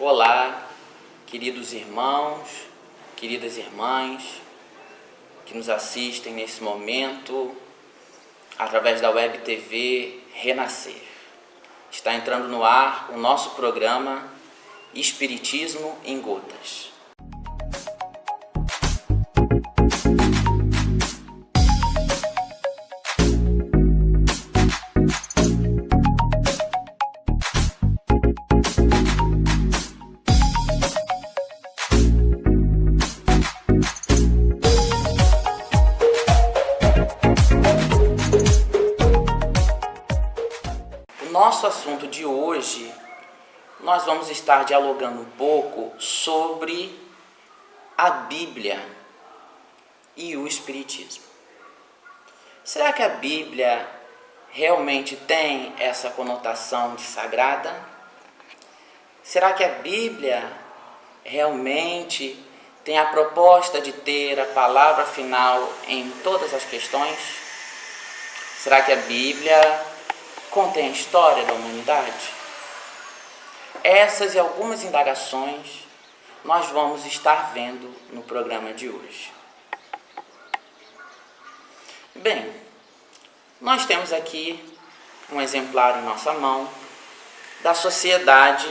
Olá, queridos irmãos, queridas irmãs que nos assistem nesse momento através da Web TV Renascer. Está entrando no ar o nosso programa Espiritismo em Gotas. Nosso assunto de hoje, nós vamos estar dialogando um pouco sobre a Bíblia e o Espiritismo. Será que a Bíblia realmente tem essa conotação de sagrada? Será que a Bíblia realmente tem a proposta de ter a palavra final em todas as questões? Será que a Bíblia contém a história da humanidade? Essas e algumas indagações nós vamos estar vendo no programa de hoje. Bem, nós temos aqui um exemplar em nossa mão da Sociedade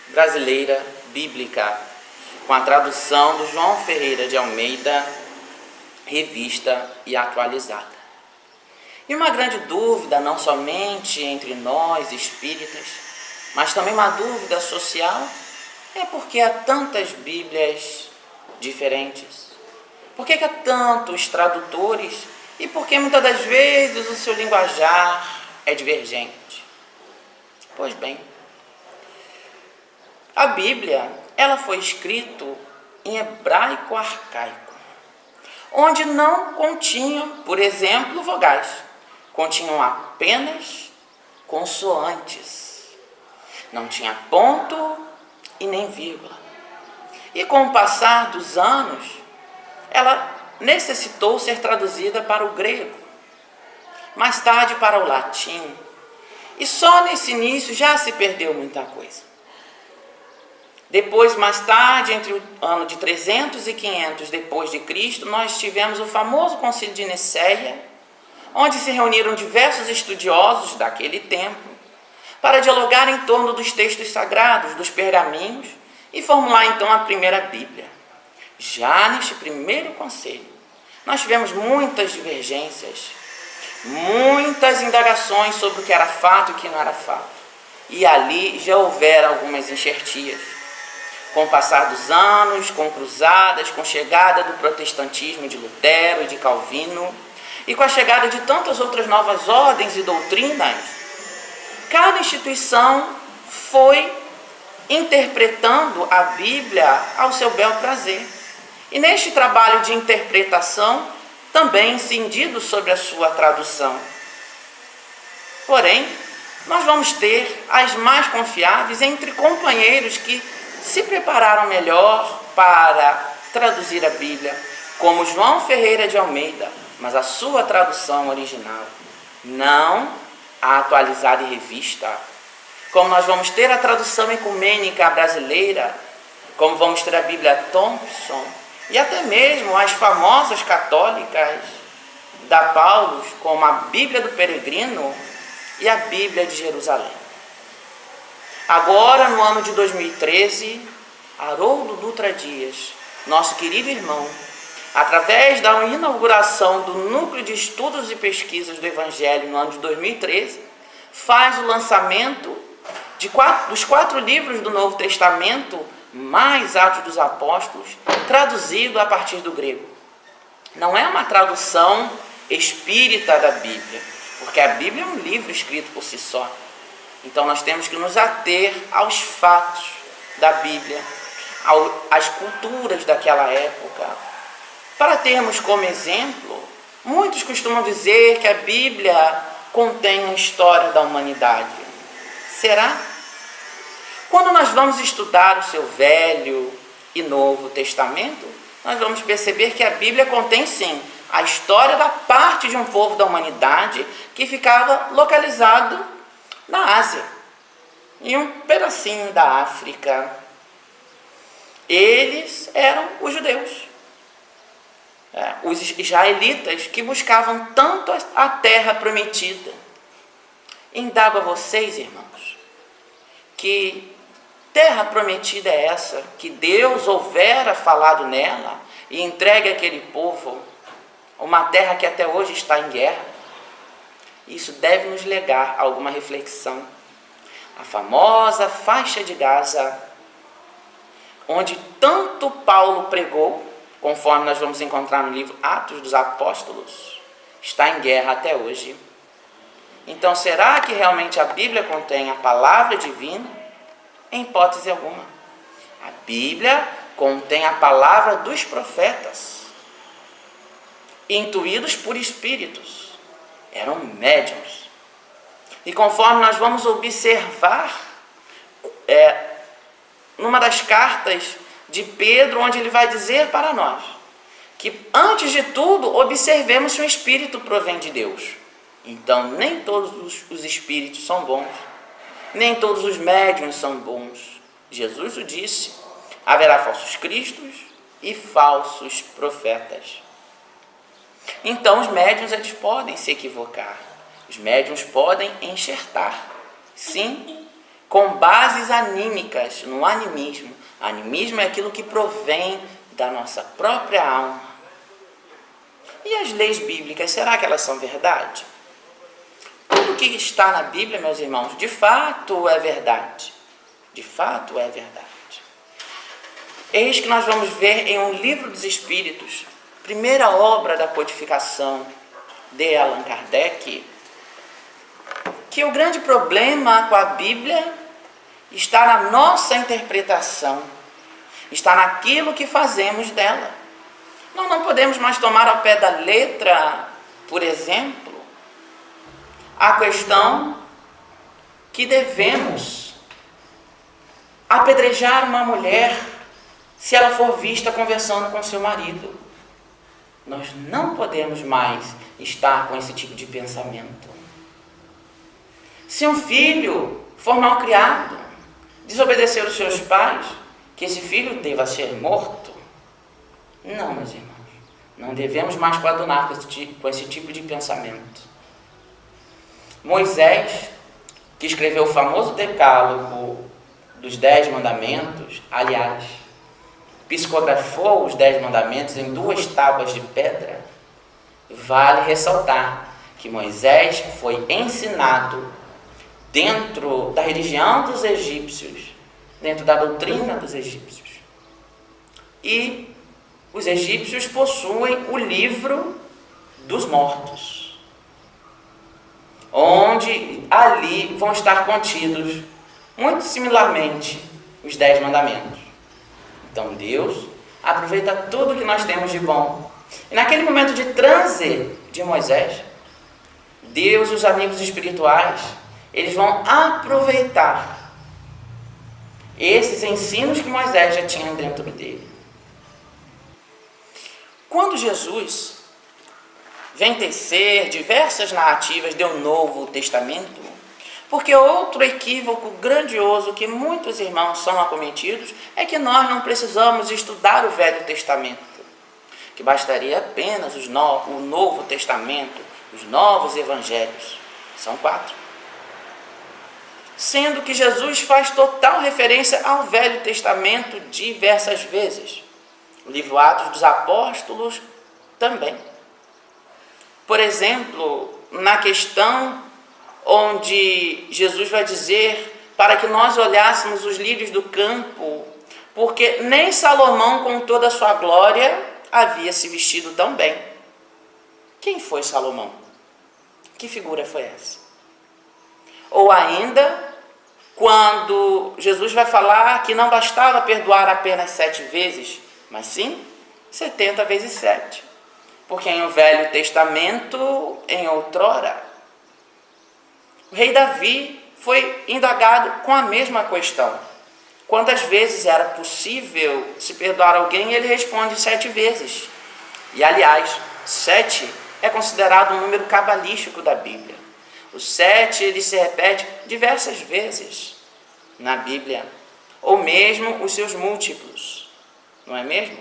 Brasileira Bíblica, com a tradução do João Ferreira de Almeida, revista e atualizada. E uma grande dúvida, não somente entre nós espíritas, mas também uma dúvida social, é por que há tantas Bíblias diferentes? Por que há tantos tradutores? E por que muitas das vezes o seu linguajar é divergente? Pois bem, a Bíblia, ela foi escrita em hebraico arcaico, onde não continham, por exemplo, vogais. Continham apenas consoantes. Não tinha ponto e nem vírgula. E com o passar dos anos, ela necessitou ser traduzida para o grego, mais tarde para o latim. E só nesse início já se perdeu muita coisa. Depois, mais tarde, entre o ano de 300 e 500 depois de Cristo, nós tivemos o famoso Concílio de Nicéia, onde se reuniram diversos estudiosos daquele tempo para dialogar em torno dos textos sagrados, dos pergaminhos, e formular então a primeira Bíblia. Já neste primeiro concílio, nós tivemos muitas divergências, muitas indagações sobre o que era fato e o que não era fato. E ali já houveram algumas enxertias. Com o passar dos anos, com cruzadas, com chegada do protestantismo de Lutero e de Calvino, e com a chegada de tantas outras novas ordens e doutrinas, cada instituição foi interpretando a Bíblia ao seu bel prazer. E neste trabalho de interpretação, também incidindo sobre a sua tradução. Porém, nós vamos ter as mais confiáveis entre companheiros que se prepararam melhor para traduzir a Bíblia, como João Ferreira de Almeida, mas a sua tradução original, não a atualizada e revista. Como nós vamos ter a tradução ecumênica brasileira, como vamos ter a Bíblia Thompson, e até mesmo as famosas católicas da Paulus, como a Bíblia do Peregrino e a Bíblia de Jerusalém. Agora, no ano de 2013, Haroldo Dutra Dias, nosso querido irmão, através da inauguração do Núcleo de Estudos e Pesquisas do Evangelho no ano de 2013, faz o lançamento dos 4 livros do Novo Testamento, mais Atos dos Apóstolos, traduzido a partir do grego. Não é uma tradução espírita da Bíblia, porque a Bíblia é um livro escrito por si só. Então nós temos que nos ater aos fatos da Bíblia, às culturas daquela época. Para termos como exemplo, muitos costumam dizer que a Bíblia contém a história da humanidade. Será? Quando nós vamos estudar o seu Velho e Novo Testamento, nós vamos perceber que a Bíblia contém sim a história da parte de um povo da humanidade que ficava localizado na Ásia, em um pedacinho da África, Eles eram os judeus, os israelitas que buscavam tanto a terra prometida. Indago a vocês, irmãos, que terra prometida é essa, que Deus houvera falado nela e entregue àquele povo, uma terra que até hoje está em guerra? Isso deve nos legar a alguma reflexão. A famosa faixa de Gaza, onde tanto Paulo pregou, conforme nós vamos encontrar no livro Atos dos Apóstolos, está em guerra até hoje. Então, será que realmente a Bíblia contém a palavra divina? Em hipótese alguma. A Bíblia contém a palavra dos profetas, intuídos por espíritos, eram médiuns. E conforme nós vamos observar, numa das cartas de Pedro, onde ele vai dizer para nós, que antes de tudo, observemos se o Espírito provém de Deus. Então, nem todos os espíritos são bons, nem todos os médiuns são bons. Jesus o disse, haverá falsos cristos e falsos profetas. Então, os médiuns, eles podem se equivocar, os médiuns podem enxertar, sim, com bases anímicas, no animismo. Animismo é aquilo que provém da nossa própria alma. E as leis bíblicas, será que elas são verdade? Tudo que está na Bíblia, meus irmãos, de fato é verdade. De fato é verdade. Eis que nós vamos ver em um livro dos Espíritos, primeira obra da codificação de Allan Kardec, que o grande problema com a Bíblia está na nossa interpretação, está naquilo que fazemos dela. Nós não podemos mais tomar ao pé da letra, por exemplo, a questão que devemos apedrejar uma mulher se ela for vista conversando com seu marido. Nós não podemos mais estar com esse tipo de pensamento. Se um filho for mal criado, desobedecer os seus pais, que esse filho deva ser morto. Não, meus irmãos, não devemos mais coadunar com esse tipo de pensamento. Moisés, que escreveu o famoso decálogo dos 10 mandamentos, aliás, psicografou os 10 mandamentos em 2 tábuas de pedra, vale ressaltar que Moisés foi ensinado dentro da religião dos egípcios, dentro da doutrina dos egípcios. E os egípcios possuem o livro dos mortos, onde ali vão estar contidos, muito similarmente, os 10 mandamentos. Então Deus aproveita tudo que nós temos de bom. E naquele momento de transe de Moisés, Deus e os amigos espirituais, eles vão aproveitar esses ensinos que Moisés já tinha dentro dele. Quando Jesus vem tecer diversas narrativas do Novo Testamento, porque outro equívoco grandioso que muitos irmãos são acometidos é que nós não precisamos estudar o Velho Testamento, que bastaria apenas o Novo Testamento, os novos evangelhos. São 4. Sendo que Jesus faz total referência ao Velho Testamento diversas vezes. O livro Atos dos Apóstolos também. Por exemplo, na questão onde Jesus vai dizer para que nós olhássemos os lírios do campo, porque nem Salomão, com toda a sua glória, havia se vestido tão bem. Quem foi Salomão? Que figura foi essa? Ou ainda, quando Jesus vai falar que não bastava perdoar apenas 7 vezes, mas sim 70 vezes 7. Porque em o Velho Testamento, em outrora, o rei Davi foi indagado com a mesma questão. Quantas vezes era possível se perdoar alguém? Ele responde 7 vezes. E, aliás, 7 é considerado um número cabalístico da Bíblia. O 7 ele se repete diversas vezes na Bíblia, ou mesmo os seus múltiplos. não é mesmo?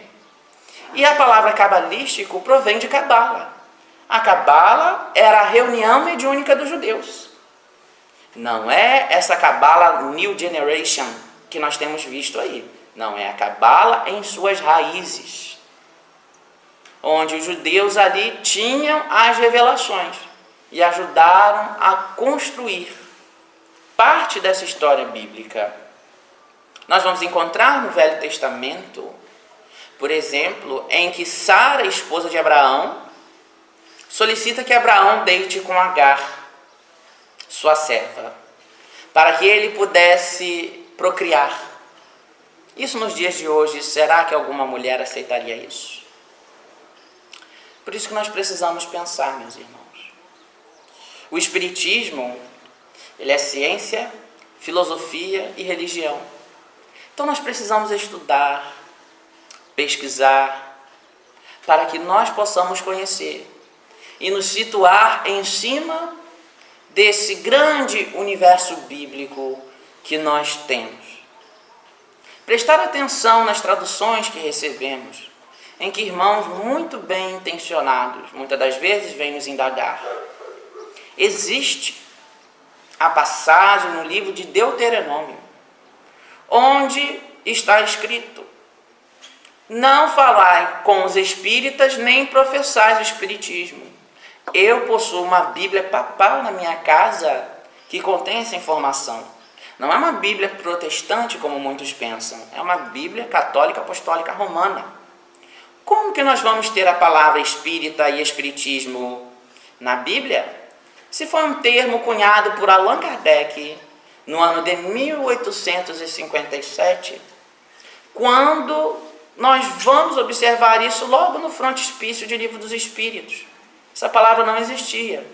E a palavra cabalístico provém de cabala. A cabala era a reunião mediúnica dos judeus. Não é essa cabala New Generation que nós temos visto aí. Não, é a cabala em suas raízes, onde os judeus ali tinham as revelações e ajudaram a construir parte dessa história bíblica. Nós vamos encontrar no Velho Testamento, por exemplo, em que Sara, esposa de Abraão, solicita que Abraão deite com Agar, sua serva, para que ele pudesse procriar. Isso nos dias de hoje, será que alguma mulher aceitaria isso? Por isso que nós precisamos pensar, meus irmãos. O Espiritismo, ele é ciência, filosofia e religião. Então nós precisamos estudar, pesquisar, para que nós possamos conhecer e nos situar em cima desse grande universo bíblico que nós temos. Prestar atenção nas traduções que recebemos, em que irmãos muito bem intencionados, muitas das vezes, vêm nos indagar. Existe a passagem no livro de Deuteronômio, onde está escrito: não falai com os espíritas, nem professais o espiritismo. Eu possuo uma Bíblia papal na minha casa que contém essa informação. Não é uma Bíblia protestante, como muitos pensam. É uma Bíblia católica apostólica romana. Como que nós vamos ter a palavra espírita e espiritismo na Bíblia, se foi um termo cunhado por Allan Kardec no ano de 1857, quando nós vamos observar isso logo no frontispício de Livro dos Espíritos? Essa palavra não existia.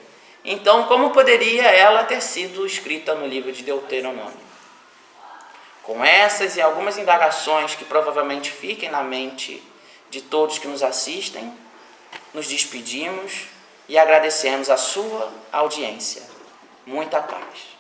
Então, como poderia ela ter sido escrita no livro de Deuteronômio? Com essas e algumas indagações que provavelmente fiquem na mente de todos que nos assistem, nos despedimos e agradecemos a sua audiência. Muita paz.